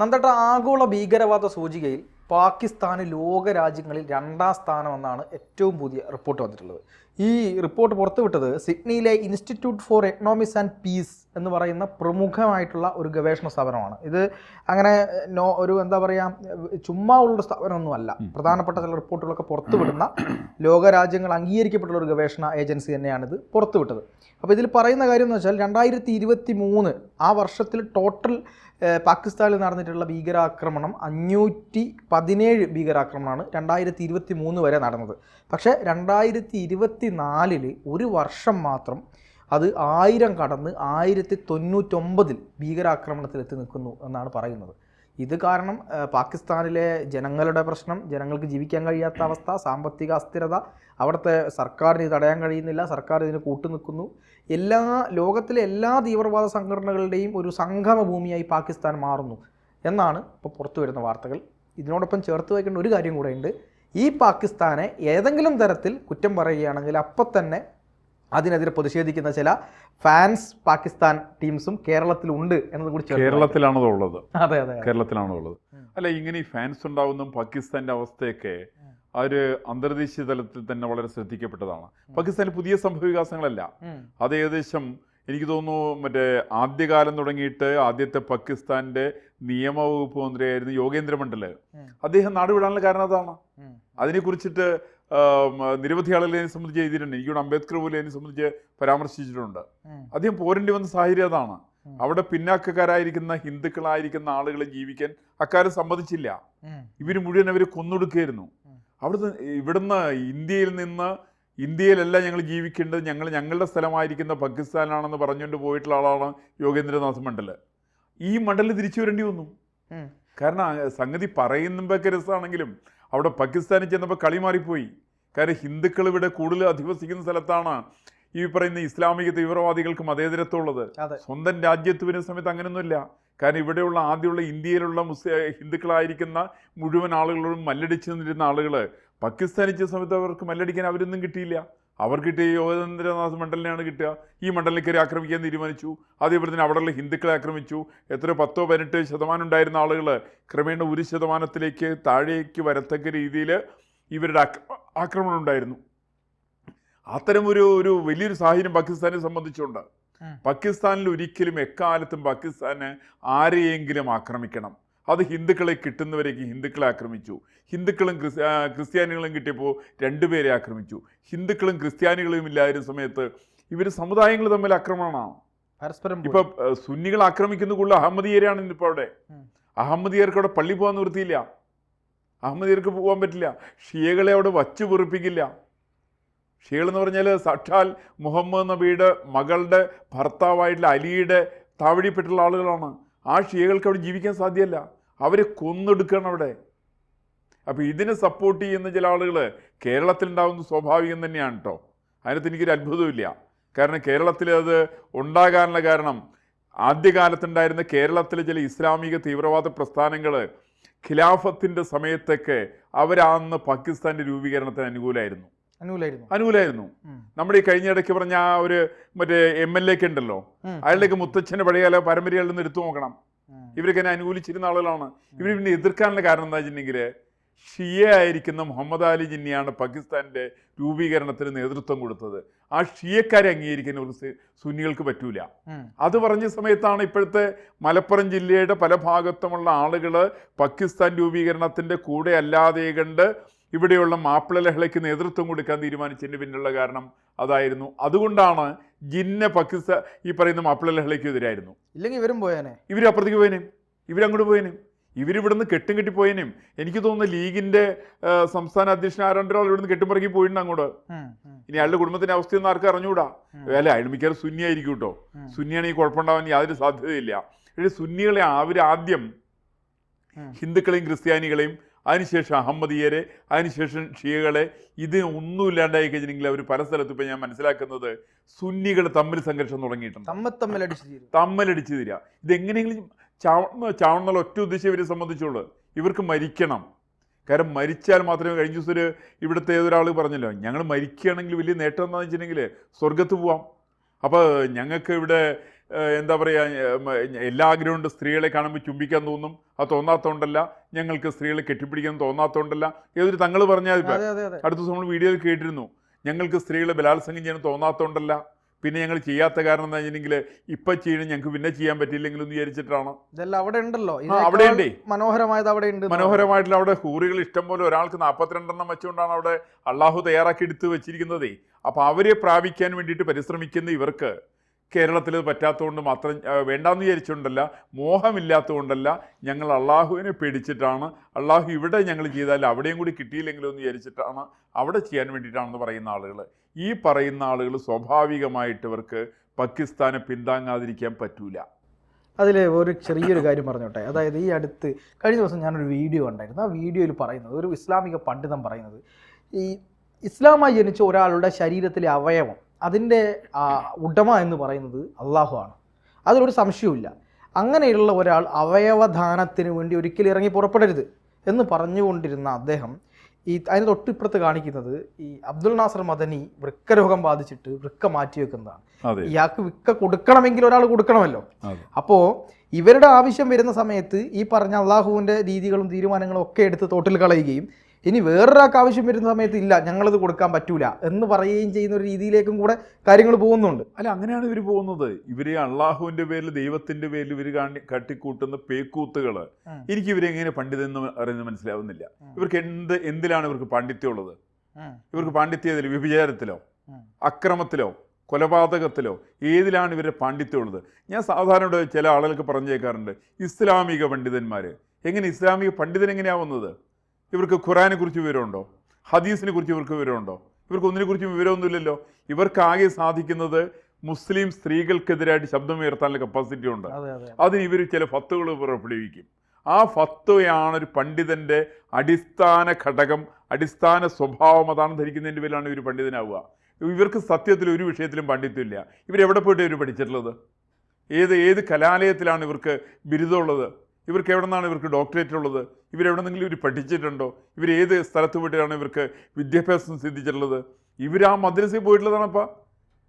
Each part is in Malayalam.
നന്ദട്ട ആഗോള ഭീകരവാദ സൂചികയിൽ പാകിസ്ഥാന് ലോക രാജ്യങ്ങളിൽ 2ാം സ്ഥാനമെന്നാണ് ഏറ്റവും പുതിയ റിപ്പോർട്ട് വന്നിട്ടുള്ളത്. ഈ റിപ്പോർട്ട് പുറത്തുവിട്ടത് സിഡ്നിയിലെ institute for economics and peace എന്ന് പറയുന്ന പ്രമുഖമായിട്ടുള്ള ഒരു ഗവേഷണ സ്ഥാപനമാണ്. ഇത് അങ്ങനെ ഒരു എന്താ പറയുക, ചുമ്മാ ഉള്ള സ്ഥാപനമൊന്നുമല്ല. പ്രധാനപ്പെട്ട ചില റിപ്പോർട്ടുകളൊക്കെ പുറത്തുവിടുന്ന ലോകരാജ്യങ്ങൾ അംഗീകരിക്കപ്പെട്ടുള്ള ഒരു ഗവേഷണ ഏജൻസി തന്നെയാണിത് പുറത്തുവിട്ടത്. അപ്പോൾ ഇതിൽ പറയുന്ന കാര്യം എന്ന് വെച്ചാൽ 2023 ആ വർഷത്തിൽ ടോട്ടൽ പാകിസ്ഥാനിൽ നടന്നിട്ടുള്ള ഭീകരാക്രമണം 517 ഭീകരാക്രമണമാണ് 2023 വരെ നടന്നത്. പക്ഷേ 2024 ഒരു വർഷം മാത്രം അത് 1000 കടന്ന് 1099 ഭീകരാക്രമണത്തിലെത്തി നിൽക്കുന്നു എന്നാണ് പറയുന്നത്. ഇത് കാരണം പാകിസ്ഥാനിലെ ജനങ്ങളുടെ പ്രശ്നം, ജനങ്ങൾക്ക് ജീവിക്കാൻ കഴിയാത്ത അവസ്ഥ, സാമ്പത്തിക അസ്ഥിരത, അവിടുത്തെ സർക്കാരിന് ഇത് തടയാൻ കഴിയുന്നില്ല, സർക്കാർ ഇതിന് കൂട്ടുനിൽക്കുന്നു. ലോകത്തിലെ എല്ലാ തീവ്രവാദ സംഘടനകളുടെയും ഒരു സംഗമ ഭൂമിയായി പാകിസ്ഥാൻ മാറുന്നു എന്നാണ് ഇപ്പോൾ പുറത്തു വരുന്ന വാർത്തകൾ. ഇതിനോടൊപ്പം ചേർത്ത് വയ്ക്കേണ്ട ഒരു കാര്യം കൂടെ ഉണ്ട്. ഈ പാകിസ്ഥാനെ ഏതെങ്കിലും തരത്തിൽ കുറ്റം പറയുകയാണെങ്കിൽ അപ്പം തന്നെ അതിനെതിരെ പ്രതിഷേധിക്കുന്ന ചില ഫാൻസ് പാകിസ്ഥാൻ ടീംസും കേരളത്തിലുണ്ട് എന്നത് കൂടി കേരളത്തിലാണത് ഉള്ളത്. അതെ അതെ, കേരളത്തിലാണുള്ളത്. അല്ല, ഇങ്ങനെ ഈ ഫാൻസ് ഉണ്ടാവുന്ന പാകിസ്ഥാന്റെ അവസ്ഥയൊക്കെ ഒരു അന്തർദേശീയ തലത്തിൽ തന്നെ വളരെ ശ്രദ്ധിക്കപ്പെട്ടതാണ്. പാകിസ്ഥാനിൽ പുതിയ സംഭവവികാസങ്ങളല്ല. അത് ഏകദേശം എനിക്ക് തോന്നുന്നു മറ്റേ ആദ്യകാലം തുടങ്ങിയിട്ട് ആദ്യത്തെ പാകിസ്ഥാന്റെ നിയമവകുപ്പ് മന്ത്രിയായിരുന്നു യോഗേന്ദ്ര മണ്ഡല്. അദ്ദേഹം നാടുവിടാനുള്ള കാരണം അതാണ്. അതിനെക്കുറിച്ചിട്ട് നിരവധി ആളുകളെ സംബന്ധിച്ച് എഴുതിയിട്ടുണ്ട്. എനിക്കൂടെ അംബേദ്കർ പോലും അതിനെ സംബന്ധിച്ച് പരാമർശിച്ചിട്ടുണ്ട്. അദ്ദേഹം പോരേണ്ടി വന്ന സാഹചര്യം അതാണ്. അവിടെ പിന്നാക്കക്കാരായിരിക്കുന്ന ഹിന്ദുക്കളായിരിക്കുന്ന ആളുകളെ ജീവിക്കാൻ അക്കാര്യം സമ്മതിച്ചില്ല. ഇവർ മുഴുവൻ അവരെ കൊന്നൊടുക്കുകയായിരുന്നു. ഇവിടുന്ന് ഇന്ത്യയിലല്ല ഞങ്ങൾ ജീവിക്കേണ്ടത്, ഞങ്ങളുടെ സ്ഥലമായിരിക്കുന്ന പാകിസ്ഥാനാണെന്ന് പറഞ്ഞുകൊണ്ട് പോയിട്ടുള്ള ആളാണ് യോഗേന്ദ്രനാഥ് മണ്ഡല്. ഈ മണ്ഡല് തിരിച്ചു വരേണ്ടി വന്നു. കാരണം സംഗതി പറയുമ്പോഴൊക്കെ രസമാണെങ്കിലും അവിടെ പാകിസ്ഥാനിൽ ചെന്നപ്പോൾ കളി മാറിപ്പോയി. കാരണം ഹിന്ദുക്കൾ ഇവിടെ കൂടുതൽ അധിവസിക്കുന്ന സ്ഥലത്താണ് ഈ പറയുന്ന ഇസ്ലാമിക തീവ്രവാദികൾക്ക് മതേതരത്വമുള്ളത്. സ്വന്തം രാജ്യത്ത് വരുന്ന സമയത്ത് അങ്ങനെയൊന്നുമില്ല. കാരണം ഇവിടെയുള്ള ആദ്യമുള്ള ഇന്ത്യയിലുള്ള ഹിന്ദുക്കളായിരിക്കുന്ന മുഴുവൻ ആളുകളോടും മല്ലടിച്ച് നിന്നിരുന്ന ആളുകൾ പാകിസ്ഥാനിൽ ചെന്ന സമയത്ത് അവർക്ക് മല്ലടിക്കാൻ അവരൊന്നും കിട്ടിയില്ല. അവർ കിട്ടിയ യോഗേന്ദ്രനാഥ് മണ്ഡലിനെയാണ് കിട്ടുക. ഈ മണ്ഡലിൽ കയറി ആക്രമിക്കാൻ തീരുമാനിച്ചു. അതേപോലെ തന്നെ അവിടെയുള്ള ഹിന്ദുക്കളെ ആക്രമിച്ചു. 10-18% ഉണ്ടായിരുന്ന ആളുകൾ ക്രമേണ 1% താഴേക്ക് വരത്തക്ക രീതിയിൽ ഇവരുടെ ആക്രമണം ഉണ്ടായിരുന്നു. അത്തരം ഒരു വലിയൊരു സാഹചര്യം പാകിസ്ഥാനെ സംബന്ധിച്ചുണ്ട്. പാകിസ്ഥാനിൽ ഒരിക്കലും എക്കാലത്തും പാകിസ്ഥാന് ആരെയെങ്കിലും ആക്രമിക്കണം. അത് ഹിന്ദുക്കളെ കിട്ടുന്നവരേക്ക് ഹിന്ദുക്കളെ ആക്രമിച്ചു. ഹിന്ദുക്കളും ക്രിസ്ത്യാനികളും കിട്ടിയപ്പോൾ 2 പേരെ ആക്രമിച്ചു. ഹിന്ദുക്കളും ക്രിസ്ത്യാനികളും ഇല്ലായിരുന്ന സമയത്ത് ഇവർ സമുദായങ്ങൾ തമ്മിൽ ആക്രമണമാണ് പരസ്പരം. ഇപ്പൊ സുന്നികൾ ആക്രമിക്കുന്ന കൂടുതൽ അഹമ്മദിയരാണ് ഇന്നിപ്പോൾ അവിടെ. അഹമ്മദിയർക്ക് അവിടെ പള്ളി പോകാൻ നിവൃത്തിയില്ല. അഹമ്മദിയർക്ക് പോകാൻ പറ്റില്ല. ഷിയകളെ അവിടെ വച്ചു വെറുപ്പിക്കില്ല. ഷിയകൾ എന്ന് പറഞ്ഞാൽ സാക്ഷാൽ മുഹമ്മദ് നബിയുടെ മകളുടെ ഭർത്താവായിട്ടുള്ള അലിയുടെ താവഴിപ്പെട്ടുള്ള ആളുകളാണ്. ആ ഷിയകൾക്ക് അവിടെ ജീവിക്കാൻ സാധ്യമല്ല. അവരെ കൊന്നെടുക്കണം അവിടെ. അപ്പോൾ ഇതിനെ സപ്പോർട്ട് ചെയ്യുന്ന ചില ആളുകൾ കേരളത്തിലുണ്ടാകുന്ന സ്വാഭാവികം തന്നെയാണ് കേട്ടോ. അതിനകത്ത് എനിക്കൊരു അത്ഭുതമില്ല. കാരണം കേരളത്തിൽ അത് ഉണ്ടാകാനുള്ള കാരണം ആദ്യകാലത്തുണ്ടായിരുന്ന കേരളത്തിലെ ചില ഇസ്ലാമിക തീവ്രവാദ പ്രസ്ഥാനങ്ങൾ ഖിലാഫത്തിൻ്റെ സമയത്തൊക്കെ അവരന്ന് പാകിസ്ഥാൻ്റെ രൂപീകരണത്തിന് അനുകൂലമായിരുന്നു. നമ്മുടെ ഈ കഴിഞ്ഞ ഇടയ്ക്ക് പറഞ്ഞ ആ ഒരു മറ്റേ MLA ഒക്കെ ഉണ്ടല്ലോ, അയാളുടെയൊക്കെ മുത്തച്ഛൻ്റെ പഴയകാല പരമ്പരകളിൽ നിന്ന് എടുത്തു നോക്കണം. ഇവരൊക്കെ എന്നെ അനുകൂലിച്ചിരുന്ന ആളുകളാണ്. ഇവർ പിന്നെ എതിർക്കാനുള്ള കാരണം എന്താ വെച്ചിട്ടുണ്ടെങ്കിൽ ഷിയ ആയിരിക്കുന്ന മുഹമ്മദ് അലി ജിന്നയാണ് പാകിസ്ഥാൻ്റെ രൂപീകരണത്തിന് നേതൃത്വം കൊടുത്തത്. ആ ഷിയക്കാരെ അംഗീകരിക്കാൻ ഒരു സുന്നികൾക്ക് പറ്റൂല. അത് പറഞ്ഞ സമയത്താണ് ഇപ്പോഴത്തെ മലപ്പുറം ജില്ലയുടെ പല ഭാഗത്തുമുള്ള ആളുകൾ പാകിസ്ഥാൻ രൂപീകരണത്തിൻ്റെ കൂടെ അല്ലാതെ കണ്ട് ഇവിടെയുള്ള മാപ്പിള ലഹളയ്ക്ക് നേതൃത്വം കൊടുക്കാൻ തീരുമാനിച്ചതിൻ്റെ പിന്നിലുള്ള കാരണം അതായിരുന്നു. അതുകൊണ്ടാണ് ജിന്ന പാകിസ്ഥാൻ ഈ പറയുന്ന മാപ്പിള ലഹളയ്ക്ക് എതിരായിരുന്നു. ഇല്ലെങ്കിൽ ഇവരും പോയേനെ, ഇവരപ്പുറത്തേക്ക് പോയേനും, ഇവരങ്ങോട്ട് പോയേനും, ഇവരിവിടുന്ന് കെട്ടിപ്പോയേനും. എനിക്ക് തോന്നുന്നു ലീഗിന്റെ സംസ്ഥാന അധ്യക്ഷൻ ആരണ്ടോ ഇവിടുന്ന് കെട്ടുമ്പറക്കി പോയിട്ടുണ്ട് അങ്ങോട്ട്. ഇനി അയാളുടെ കുടുംബത്തിന്റെ അവസ്ഥയൊന്നും ആർക്കും അറിഞ്ഞുകൂടാ. അല്ല, അയാൾ മിക്കവാറും സുന്നി ആയിരിക്കും കേട്ടോ. സുന്നിയാണെങ്കിൽ കുഴപ്പമുണ്ടാവാൻ യാതൊരു സാധ്യതയില്ല. പക്ഷേ സുന്നികളെ ആദ്യം ഹിന്ദുക്കളെയും ക്രിസ്ത്യാനികളെയും, അതിനുശേഷം അഹമ്മദിയരെ, അതിനുശേഷം ഷിയകളെ, ഇത് ഒന്നുമില്ലാണ്ടായി കഴിഞ്ഞിട്ടുണ്ടെങ്കിൽ അവർ പല സ്ഥലത്തും ഇപ്പം ഞാൻ മനസ്സിലാക്കുന്നത് സുന്നികൾ തമ്മിൽ സംഘർഷം തുടങ്ങിയിട്ടുണ്ട്. തമ്മിലടിച്ച് തീരുക. ഇതെങ്ങനെയെങ്കിലും ചാവണമെന്നുള്ള ഒറ്റ ഉദ്ദേശം ഇവരെ സംബന്ധിച്ചുള്ളൂ. ഇവർക്ക് മരിക്കണം. കാരണം മരിച്ചാൽ മാത്രമേ, കഴിഞ്ഞ ദിവസം ഇവിടുത്തെ ഏതൊരാൾ പറഞ്ഞല്ലോ, ഞങ്ങൾ മരിക്കുകയാണെങ്കിൽ വലിയ നേട്ടം എന്താണെന്ന് വെച്ചിട്ടുണ്ടെങ്കിൽ സ്വർഗത്ത് പോവാം. അപ്പോൾ ഞങ്ങൾക്ക് ഇവിടെ എന്താ പറയുക, എല്ലാ ആഗ്രഹമുണ്ട് സ്ത്രീകളെ കാണുമ്പോൾ ചുംബിക്കാൻ തോന്നും, അത് തോന്നാത്തോണ്ടല്ല. ഞങ്ങൾക്ക് സ്ത്രീകളെ കെട്ടിപ്പിടിക്കാൻ തോന്നാത്തോണ്ടല്ല. ഏതൊരു തങ്ങൾ പറഞ്ഞാൽ അടുത്ത ദിവസം നമ്മൾ വീഡിയോയിൽ കേട്ടിരുന്നു, ഞങ്ങൾക്ക് സ്ത്രീകളെ ബലാത്സംഗം ചെയ്യാൻ തോന്നാത്തോണ്ടല്ല, പിന്നെ ഞങ്ങൾ ചെയ്യാത്ത കാരണം എന്താ വെച്ചിട്ടുണ്ടെങ്കിൽ ഇപ്പം ചെയ്യണം ഞങ്ങൾക്ക് പിന്നെ ചെയ്യാൻ പറ്റിയില്ലെങ്കിലും എന്ന് വിചാരിച്ചിട്ടാണ്. ഇതെല്ലാം അവിടെ ഉണ്ടല്ലോ, അവിടെ ഉണ്ട്, മനോഹരമായത് അവിടെ ഉണ്ട്. മനോഹരമായിട്ടുള്ള അവിടെ ഹൂറികൾ ഇഷ്ടം പോലെ, ഒരാൾക്ക് 42 വെച്ചുകൊണ്ടാണ് അവിടെ അള്ളാഹു തയ്യാറാക്കി എടുത്ത് വെച്ചിരിക്കുന്നത്. അപ്പോൾ അവരെ പ്രാപിക്കാൻ വേണ്ടിയിട്ട് പരിശ്രമിക്കുന്ന ഇവർക്ക് കേരളത്തിൽ പറ്റാത്തതുകൊണ്ട് മാത്രം, വേണ്ടാന്ന് വിചാരിച്ചുകൊണ്ടല്ല, മോഹമില്ലാത്തതുകൊണ്ടല്ല, ഞങ്ങൾ അള്ളാഹുവിനെ പേടിച്ചിട്ടാണ്, അള്ളാഹു ഇവിടെ ഞങ്ങൾ ചെയ്താൽ അവിടെയും കൂടി കിട്ടിയില്ലെങ്കിലോ എന്ന് വിചാരിച്ചിട്ടാണ് അവിടെ ചെയ്യാൻ വേണ്ടിയിട്ടാണെന്ന് പറയുന്ന ആളുകൾ. ഈ പറയുന്ന ആളുകൾ സ്വാഭാവികമായിട്ട് ഇവർക്ക് പാകിസ്ഥാനെ പിന്താങ്ങാതിരിക്കാൻ പറ്റൂല. അതിൽ ഒരു ചെറിയൊരു കാര്യം പറഞ്ഞോട്ടെ. അതായത് ഈ അടുത്ത് കഴിഞ്ഞ ദിവസം ഞാനൊരു വീഡിയോ ഉണ്ടായിരുന്നു. ആ വീഡിയോയിൽ പറയുന്നത്, ഒരു ഇസ്ലാമിക പണ്ഡിതൻ പറയുന്നത്, ഈ ഇസ്ലാമായി ജനിച്ച ഒരാളുടെ ശരീരത്തിലെ അവയവം അതിൻ്റെ ഉടമ എന്ന് പറയുന്നത് അള്ളാഹു ആണ്. അതിലൊരു സംശയവുമില്ല. അങ്ങനെയുള്ള ഒരാൾ അവയവദാനത്തിന് വേണ്ടി ഒരിക്കലും ഇറങ്ങി പുറപ്പെടരുത് എന്ന് പറഞ്ഞുകൊണ്ടിരുന്ന അദ്ദേഹം അതിന് തൊട്ടിപ്പുറത്ത് കാണിക്കുന്നത് ഈ അബ്ദുൽ നാസർ മദനി വൃക്കരോഗം ബാധിച്ചിട്ട് വൃക്ക മാറ്റി വെക്കുന്നതാണ്. ഇയാൾക്ക് വൃക്ക കൊടുക്കണമെങ്കിൽ ഒരാൾ കൊടുക്കണമല്ലോ. അപ്പോൾ ഇവരുടെ ആവശ്യം വരുന്ന സമയത്ത് ഈ പറഞ്ഞ അള്ളാഹുവിൻ്റെ രീതികളും തീരുമാനങ്ങളും ഒക്കെ എടുത്ത് തോട്ടിൽ കളയുകയും ഇനി വേറൊരാൾക്ക് ആവശ്യം വരുന്ന സമയത്ത് ഇല്ല ഞങ്ങളത് കൊടുക്കാൻ പറ്റൂല എന്ന് പറയുകയും ചെയ്യുന്ന ഒരു രീതിയിലേക്കും കൂടെ കാര്യങ്ങൾ പോകുന്നുണ്ട്. അല്ല, അങ്ങനെയാണ് ഇവർ പോകുന്നത്. ഇവർ അള്ളാഹുവിൻ്റെ പേരിൽ, ദൈവത്തിൻ്റെ പേരിൽ ഇവർ കട്ടിക്കൂട്ടുന്ന പേക്കൂത്തുകൾ എനിക്ക് ഇവരെങ്ങനെ പണ്ഡിതെന്ന് പറയുന്നത് മനസ്സിലാവുന്നില്ല. ഇവർക്ക് എന്തിലാണ് ഇവർക്ക് പാണ്ഡിത്യമുള്ളത്? ഇവർക്ക് പാണ്ഡിത്യത്തിലോ, വ്യഭിചാരത്തിലോ, അക്രമത്തിലോ, കൊലപാതകത്തിലോ, ഏതിലാണ് ഇവരുടെ പാണ്ഡിത്യമുള്ളത്? ഞാൻ സാധാരണ ചില ആളുകൾക്ക് പറഞ്ഞേക്കാറുണ്ട്, ഇസ്ലാമിക പണ്ഡിതന്മാർ എങ്ങനെ, ഇസ്ലാമിക പണ്ഡിതൻ എങ്ങനെയാവുന്നത്? ഇവർക്ക് ഖുറാനെ കുറിച്ച് വിവരമുണ്ടോ? ഹദീസിനെ കുറിച്ച് ഇവർക്ക് വിവരമുണ്ടോ? ഇവർക്ക് ഒന്നിനെക്കുറിച്ചും വിവരമൊന്നുമില്ലല്ലോ. ഇവർക്കാകെ സാധിക്കുന്നത് മുസ്ലിം സ്ത്രീകൾക്കെതിരായിട്ട് ശബ്ദമുയർത്താനുള്ള കപ്പാസിറ്റി ഉണ്ട്. അതിന് ഇവർ ചില ഫത്വകൾ പുറപ്പെടുവിക്കും. ആ ഫത്വയാണ് ഒരു പണ്ഡിതൻ്റെ അടിസ്ഥാന ഘടകം, അടിസ്ഥാന സ്വഭാവം. അതാണ് ധരിക്കുന്നതിൻ്റെ പേരിലാണ് ഇവർ പണ്ഡിതനാവുക. ഇവർക്ക് സത്യത്തിൽ ഒരു വിഷയത്തിലും പാണ്ഡിത്യമില്ല. ഇവരെവിടെ പോയിട്ട് ഇവർ പഠിച്ചിട്ടുള്ളത്? ഏത് കലാലയത്തിലാണ് ഇവർക്ക് ബിരുദമുള്ളത്? ഇവർക്ക് എവിടെ നിന്നാണ് ഇവർക്ക് ഡോക്ടറേറ്റ് ഉള്ളത്? ഇവരെവിടെന്നെങ്കിലും ഇവർ പഠിച്ചിട്ടുണ്ടോ? ഇവർ ഏത് സ്ഥലത്ത് പോയിട്ടാണ് ഇവർക്ക് വിദ്യാഭ്യാസം സിദ്ധിച്ചിട്ടുള്ളത്? ഇവർ ആ മദ്രസയിൽ പോയിട്ടുള്ളതാണപ്പോൾ.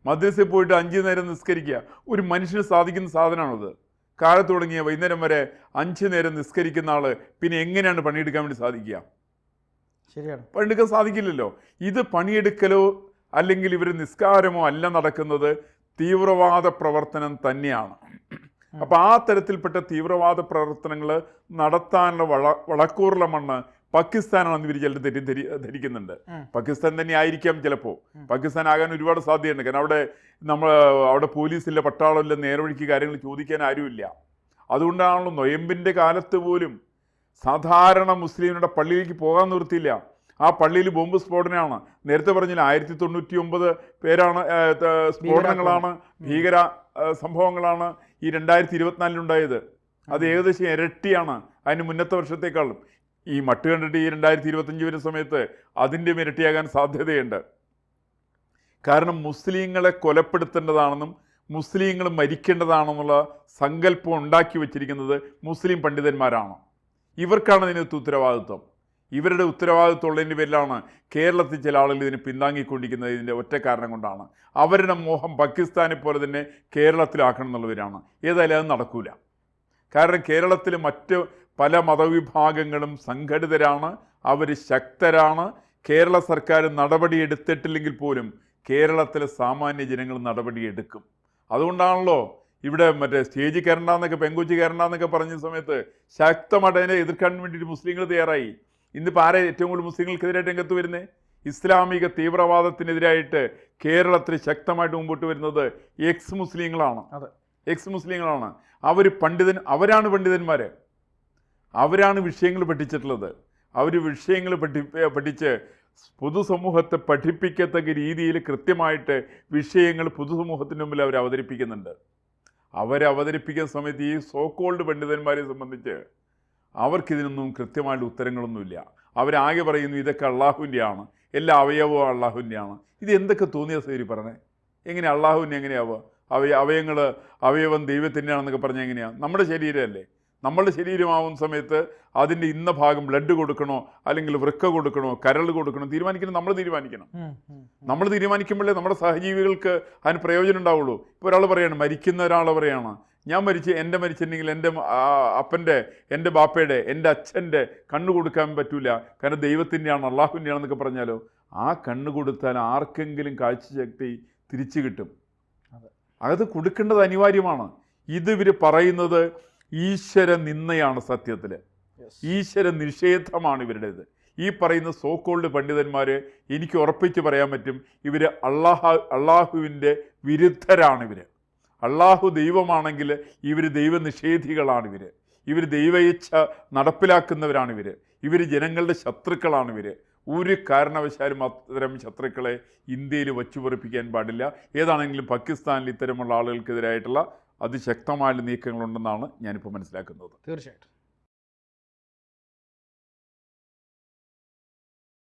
മദ്രസയിൽ പോയിട്ട് 5 നേരം നിസ്കരിക്കുക ഒരു മനുഷ്യന് സാധിക്കുന്ന സാധനമാണത്. കാലത്ത് തുടങ്ങിയ വൈകുന്നേരം വരെ 5 നേരം നിസ്കരിക്കുന്ന ആൾ പിന്നെ എങ്ങനെയാണ് പണിയെടുക്കാൻ വേണ്ടി സാധിക്കുക? ശരിയാണ്, പണിയെടുക്കാൻ സാധിക്കില്ലല്ലോ. ഇത് പണിയെടുക്കലോ അല്ലെങ്കിൽ ഇവർ നിസ്കാരമോ അല്ല നടക്കുന്നത്, തീവ്രവാദ പ്രവർത്തനം തന്നെയാണ്. അപ്പോൾ ആ തരത്തിൽപ്പെട്ട തീവ്രവാദ പ്രവർത്തനങ്ങൾ നടത്താനുള്ള വളക്കൂറുള്ള മണ്ണ് പാകിസ്ഥാനാണെന്ന് ഇവർ ചിലർ ധരിക്കുന്നുണ്ട്. പാകിസ്ഥാൻ തന്നെ ആയിരിക്കാം ചിലപ്പോൾ. പാകിസ്ഥാൻ ആകാൻ ഒരുപാട് സാധ്യതയുണ്ട്. കാരണം അവിടെ പോലീസില്ല, പട്ടാളമില്ല, നേരവഴിക്ക് കാര്യങ്ങൾ ചോദിക്കാൻ ആരുമില്ല. അതുകൊണ്ടാണല്ലോ നൊയമ്പിൻ്റെ കാലത്ത് പോലും സാധാരണ മുസ്ലിങ്ങളുടെ പള്ളിയിലേക്ക് പോകാൻ നിർത്തിയില്ല. ആ പള്ളിയിൽ ബോംബ് സ്ഫോടനമാണ്. നേരത്തെ പറഞ്ഞില്ല, 1099 പേരാണ് സ്ഫോടനങ്ങളാണ്, ഭീകര സംഭവങ്ങളാണ് ഈ 2024 അത് ഏകദേശം ഇരട്ടിയാണ് അതിന് മുന്നത്തെ വർഷത്തേക്കാളും. ഈ മട്ട് കണ്ടിട്ട് ഈ 2025 വരുന്ന സമയത്ത് അതിൻ്റെ ഇരട്ടിയാകാൻ സാധ്യതയുണ്ട്. കാരണം മുസ്ലിങ്ങളെ കൊലപ്പെടുത്തേണ്ടതാണെന്നും മുസ്ലിങ്ങൾ മരിക്കേണ്ടതാണെന്നുള്ള സങ്കല്പം ഉണ്ടാക്കി വച്ചിരിക്കുന്നത് മുസ്ലിം പണ്ഡിതന്മാരാണ്. ഇവർക്കാണ് ഇതിനകത്ത് ഉത്തരവാദിത്വം. ഇവരുടെ ഉത്തരവാദിത്വമുള്ളതിൻ്റെ പേരിലാണ് കേരളത്തിൽ ചില ആളുകൾ ഇതിനെ പിന്താങ്ങിക്കൊണ്ടിരിക്കുന്നത്. ഇതിൻ്റെ ഒറ്റ കാരണം കൊണ്ടാണ്. അവരുടെ മോഹം പാകിസ്ഥാനെ പോലെ തന്നെ കേരളത്തിലാക്കണം എന്നുള്ളവരാണ്. ഏതായാലും അത് നടക്കൂല. കാരണം കേരളത്തിൽ മറ്റ് പല മതവിഭാഗങ്ങളും സംഘടിതരാണ്, അവർ ശക്തരാണ്. കേരള സർക്കാർ നടപടി എടുത്തിട്ടില്ലെങ്കിൽ പോലും കേരളത്തിലെ സാമാന്യ ജനങ്ങൾ നടപടിയെടുക്കും. അതുകൊണ്ടാണല്ലോ ഇവിടെ സ്റ്റേജ് കയറണ്ടെന്നൊക്കെ, പെങ്കൊച്ചി കയറണ്ടെന്നൊക്കെ പറഞ്ഞ സമയത്ത് ശക്തമായിട്ട് അതിനെ എതിർക്കാൻ വേണ്ടിയിട്ട് മുസ്ലിങ്ങൾ തയ്യാറായി. ഇന്നിപ്പോൾ ആരെ ഏറ്റവും കൂടുതൽ മുസ്ലിങ്ങൾക്കെതിരായിട്ട് രംഗത്ത് വരുന്നത്? ഇസ്ലാമിക തീവ്രവാദത്തിനെതിരായിട്ട് കേരളത്തിൽ ശക്തമായിട്ട് മുമ്പോട്ട് വരുന്നത് എക്സ് മുസ്ലിങ്ങളാണ്. അവരാണ് പണ്ഡിതന്മാർ. അവരാണ് വിഷയങ്ങൾ പഠിച്ചിട്ടുള്ളത്. അവർ വിഷയങ്ങൾ പഠിച്ച് പൊതുസമൂഹത്തെ പഠിപ്പിക്കത്തക്ക രീതിയിൽ കൃത്യമായിട്ട് വിഷയങ്ങൾ പൊതുസമൂഹത്തിന് മുമ്പിൽ അവർ അവതരിപ്പിക്കുന്നുണ്ട്. അവതരിപ്പിക്കുന്ന സമയത്ത് ഈ സോക്കോൾഡ് പണ്ഡിതന്മാരെ സംബന്ധിച്ച് അവർക്കിതിനൊന്നും കൃത്യമായിട്ട് ഉത്തരങ്ങളൊന്നുമില്ല. അവരാകെ പറയുന്നു ഇതൊക്കെ അള്ളാഹുവിൻ്റെയാണ്, എല്ലാ അവയവവും അള്ളാഹുവിൻ്റെയാണ്. ഇത് എന്തൊക്കെ തോന്നിയ സേരി പറഞ്ഞേ? എങ്ങനെ അള്ളാഹുവിൻ്റെ എങ്ങനെയാവുക? അവയവം ദൈവത്തിൻ്റെയാണെന്നൊക്കെ പറഞ്ഞാൽ എങ്ങനെയാണ്? നമ്മുടെ ശരീരമല്ലേ, നമ്മളുടെ ശരീരമാവുന്ന സമയത്ത് അതിൻ്റെ ഇന്ന ഭാഗം ബ്ലഡ് കൊടുക്കണോ അല്ലെങ്കിൽ വൃക്ക കൊടുക്കണോ കരൾ കൊടുക്കണോ തീരുമാനിക്കണം, നമ്മൾ തീരുമാനിക്കണം. നമ്മൾ തീരുമാനിക്കുമ്പോഴേ നമ്മുടെ സഹജീവികൾക്ക് അതിന് പ്രയോജനം ഉണ്ടാവുള്ളൂ. ഇപ്പോൾ ഒരാൾ പറയാണ്, മരിക്കുന്ന ഒരാൾ പറയാണ്, ഞാൻ മരിച്ചിട്ടുണ്ടെങ്കിൽ എൻ്റെ അപ്പൻ്റെ, എൻ്റെ ബാപ്പയുടെ, എൻ്റെ അച്ഛൻ്റെ കണ്ണ് കൊടുക്കാൻ പറ്റൂല, കാരണം ദൈവത്തിൻ്റെയാണ് അള്ളാഹുവിൻ്റെ ആണെന്നൊക്കെ പറഞ്ഞാലോ, ആ കണ്ണ് കൊടുത്താൽ ആർക്കെങ്കിലും കാഴ്ചശക്തി തിരിച്ചു കിട്ടും. അത് കൊടുക്കേണ്ടത് അനിവാര്യമാണ്. ഇത് ഇവർ പറയുന്നത് ഈശ്വര നിന്ദയാണ്. സത്യത്തിൽ ഈശ്വര നിഷേധമാണ് ഇവരുടേത്. ഈ പറയുന്ന സോക്കോൾഡ് പണ്ഡിതന്മാർ, എനിക്ക് ഉറപ്പിച്ച് പറയാൻ പറ്റും, ഇവർ അള്ളാഹുവിൻ്റെ വിരുദ്ധരാണ്. അള്ളാഹു ദൈവമാണെങ്കിൽ ഇവർ ദൈവനിഷേധികളാണ്. ഇവർ ദൈവയിച്ഛ നടപ്പിലാക്കുന്നവരാണ്. ഇവർ ജനങ്ങളുടെ ശത്രുക്കളാണ്. ഒരു കാരണവശാലും അത്തരം ശത്രുക്കളെ ഇന്ത്യയിൽ വച്ചുപറിപ്പിക്കാൻ പാടില്ല. ഏതാണെങ്കിലും പാകിസ്ഥാനിൽ ഇത്തരമുള്ള ആളുകൾക്കെതിരായിട്ടുള്ള അതിശക്തമായ നീക്കങ്ങളുണ്ടെന്നാണ് ഞാനിപ്പോൾ മനസ്സിലാക്കുന്നത്. തീർച്ചയായിട്ടും.